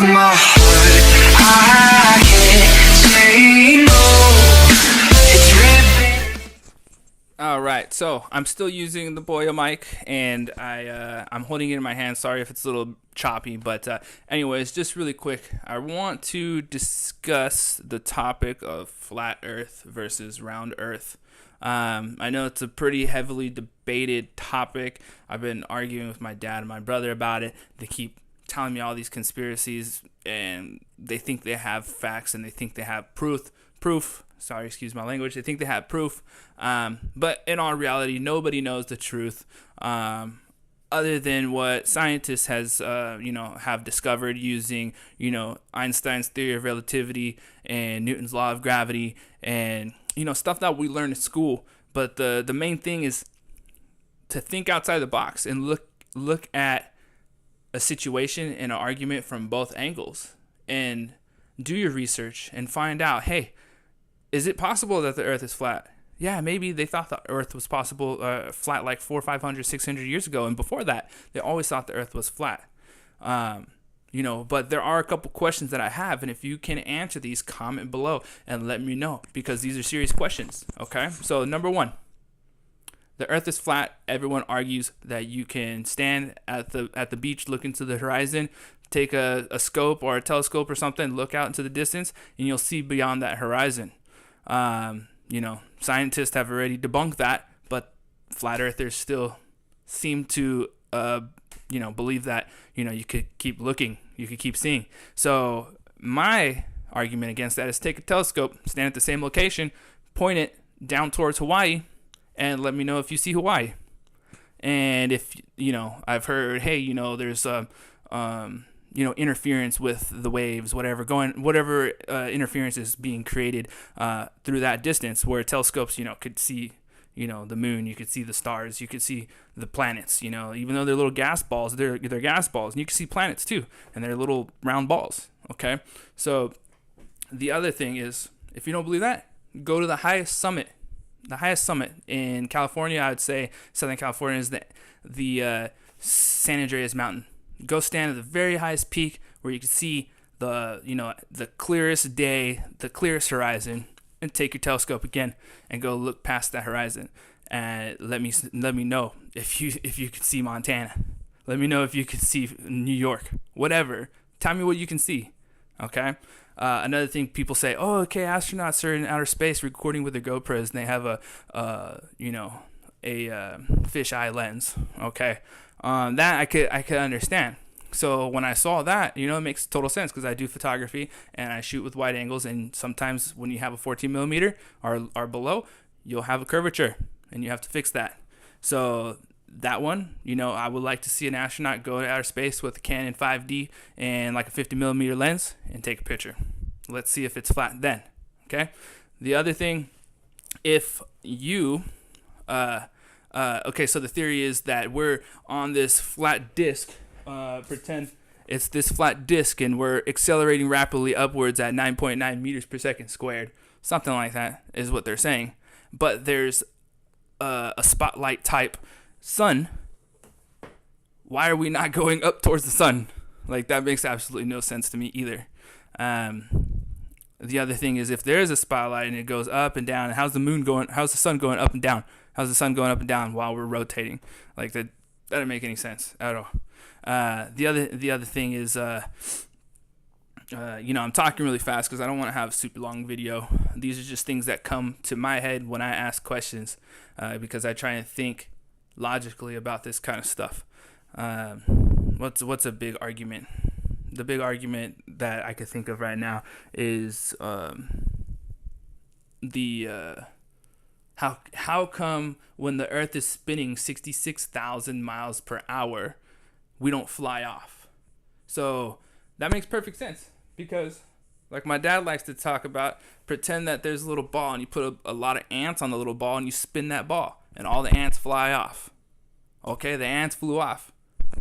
my heart, I can't say no. It's ripping. All right, so I'm still using the Boya mic, and I'm holding it in my hand. Sorry if it's a little choppy, but anyways, just really quick, I want to discuss the topic of flat Earth versus round Earth. I know it's a pretty heavily debated topic. I've been arguing with my dad and my brother about it. They keep telling me all these conspiracies, and they think they have facts, and they think they have proof. Sorry, excuse my language. They think they have proof, but in all reality, nobody knows the truth, other than what scientists have discovered using, Einstein's theory of relativity and Newton's law of gravity, and stuff that we learned in school. But the main thing is to think outside the box and look at a situation and an argument from both angles, and do your research and find out, hey, is it possible that the Earth is flat? Yeah, maybe they thought the Earth was possible flat like 400, 500, 600 years ago, and before that, they always thought the Earth was flat. But there are a couple questions that I have, and if you can answer these, comment below and let me know, because these are serious questions. Okay, so number one, the Earth is flat. Everyone argues that you can stand at the beach, look into the horizon, take a scope or a telescope or something, look out into the distance, and you'll see beyond that horizon. Scientists have already debunked that, but flat earthers still seem to, believe that, you could keep looking, you could keep seeing. So my argument against that is take a telescope, stand at the same location, point it down towards Hawaii, and let me know if you see Hawaii. And if, I've heard, hey, there's, interference with the waves, whatever interference is being created through that distance, where telescopes, could see, the moon, you could see the stars, you could see the planets, even though they're little gas balls, they're gas balls, and you can see planets too, and they're little round balls. Okay, so the other thing is, if you don't believe that, go to the highest summit. The highest summit in California, I would say Southern California, is the San Andreas Mountain. Go stand at the very highest peak where you can see the clearest day, the clearest horizon, and take your telescope again and go look past that horizon, and let me know if you can see Montana. Let me know if you can see New York. Whatever. Tell me what you can see. Okay. Another thing people say, oh, okay, astronauts are in outer space recording with their GoPros, and they have a fisheye lens. Okay. That I could understand. So when I saw that, it makes total sense, because I do photography and I shoot with wide angles, and sometimes when you have a 14 millimeter or below, you'll have a curvature, and you have to fix that. So that one, I would like to see an astronaut go to outer space with a Canon 5D and like a 50 millimeter lens and take a picture. Let's see if it's flat then. Okay. The other thing, if you so the theory is that we're on this flat disc. Pretend it's this flat disc, and we're accelerating rapidly upwards at 9.9 meters per second squared. Something like that is what they're saying. But there's a spotlight type sun. Why are we not going up towards the sun? Like, that makes absolutely no sense to me either. The other thing is, if there is a spotlight and it goes up and down, how's the sun going up and down? How's the sun going up and down while we're rotating? Like, that doesn't make any sense at all. The other thing is, I'm talking really fast because I don't want to have a super long video. These are just things that come to my head when I ask questions, because I try and think logically about this kind of stuff. What's a big argument? The big argument that I could think of right now is how come when the Earth is spinning 66,000 miles per hour, we don't fly off? So that makes perfect sense, because like my dad likes to talk about, pretend that there's a little ball and you put a lot of ants on the little ball and you spin that ball and all the ants fly off. Okay, the ants flew off.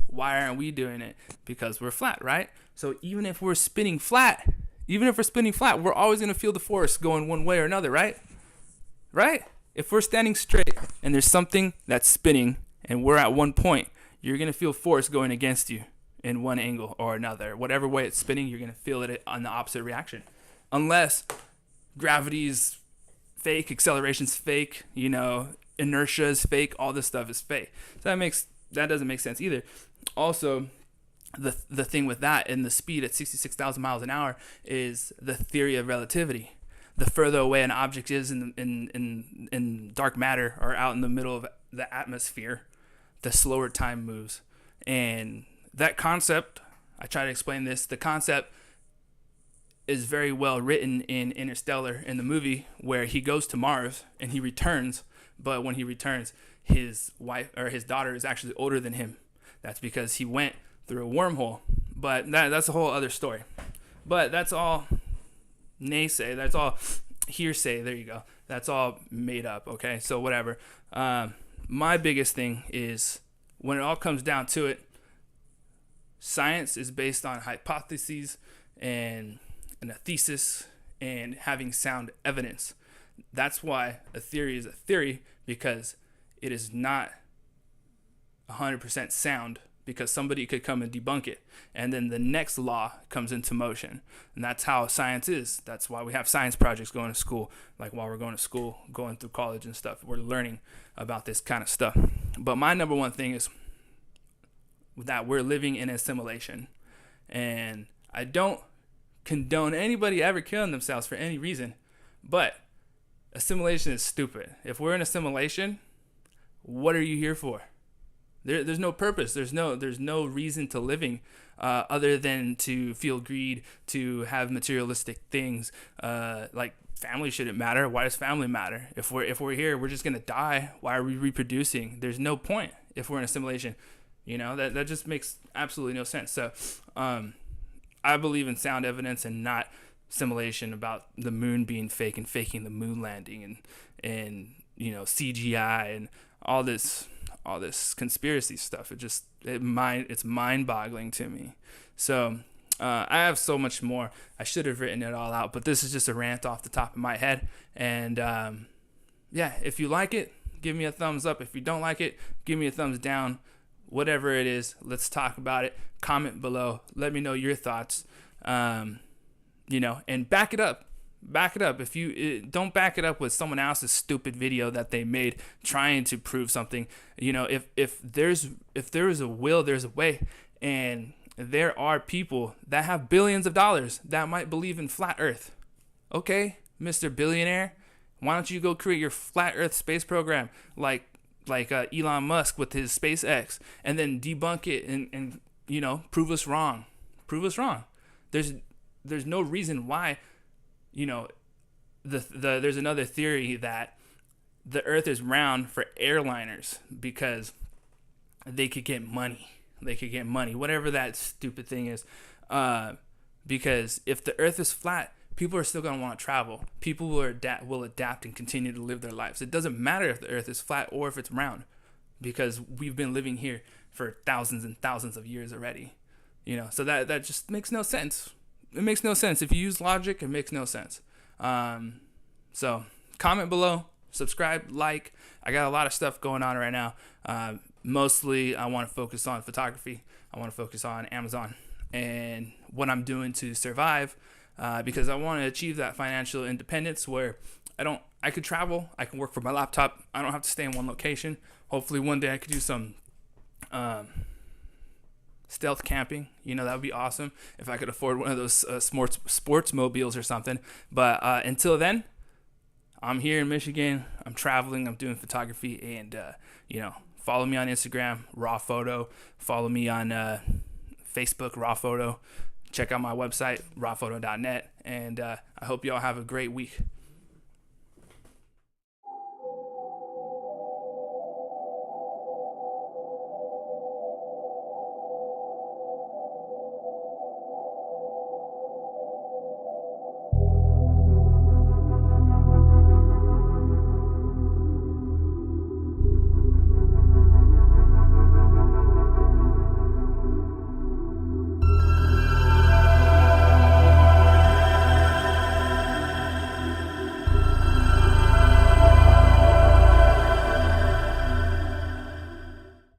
Why aren't we doing it? Because we're flat, right? So even if we're spinning flat, we're always going to feel the force going one way or another, right? Right? If we're standing straight and there's something that's spinning and we're at one point, you're going to feel force going against you. in one angle or another. Whatever way it's spinning, you're going to feel it on the opposite reaction. Unless gravity's fake, acceleration's fake, inertia is fake, all this stuff is fake. So that doesn't make sense either. Also, the thing with that and the speed at 66,000 miles an hour is the theory of relativity. The further away an object is in dark matter or out in the middle of the atmosphere, the slower time moves. And that concept, I try to explain this, the concept is very well written in Interstellar, in the movie, where he goes to Mars and he returns, but when he returns, his wife or his daughter is actually older than him. That's because he went through a wormhole. But that's a whole other story. But that's all naysay. That's all hearsay. There you go. That's all made up. Okay, so whatever. My biggest thing is, when it all comes down to it, science is based on hypotheses and a thesis and having sound evidence. That's why a theory is a theory, because it is not 100% sound, because somebody could come and debunk it, and then the next law comes into motion. And that's how science is. That's why we have science projects going to school. Like while we're going to school, going through college and stuff, we're learning about this kind of stuff. But my number one thing is that we're living in a simulation, and I don't condone anybody ever killing themselves for any reason, but a simulation is stupid. If we're in a simulation, what are you here for? There's no purpose. There's no reason to living other than to feel greed, to have materialistic things. Like family shouldn't matter. Why does family matter? If we're here, we're just gonna die. Why are we reproducing? There's no point if we're in a simulation. That just makes absolutely no sense. So I believe in sound evidence and not simulation about the moon being fake and faking the moon landing and CGI and all this conspiracy stuff. It's mind-boggling to me. So I have so much more. I should have written it all out, but this is just a rant off the top of my head. And if you like it, give me a thumbs up. If you don't like it, give me a thumbs down. Whatever it is, let's talk about it. Comment below. Let me know your thoughts. And back it up. Back it up. If you don't back it up with someone else's stupid video that they made trying to prove something. If there is a will, there's a way. And there are people that have billions of dollars that might believe in flat Earth. Okay, Mr. Billionaire, why don't you go create your flat Earth space program like Elon Musk with his SpaceX, and then debunk it and prove us wrong. There's no reason why. There's another theory that the Earth is round for airliners because they could get money. Whatever that stupid thing is. Because if the Earth is flat, people are still going to want to travel. People will adapt and continue to live their lives. It doesn't matter if the Earth is flat or if it's round, because we've been living here for thousands and thousands of years already. So that just makes no sense. It makes no sense. If you use logic, it makes no sense. So comment below, subscribe, like. I got a lot of stuff going on right now. Mostly I want to focus on photography. I want to focus on Amazon and what I'm doing to survive, because I want to achieve that financial independence where I could travel, I can work from my laptop, I don't have to stay in one location. Hopefully one day I could do some stealth camping. That would be awesome if I could afford one of those sports mobiles or something. But until then, I'm here in Michigan. I'm traveling. I'm doing photography, and follow me on Instagram, Rawfoto. Follow me on Facebook, Rawfoto. Check out my website, rawfoto.net, and I hope you all have a great week.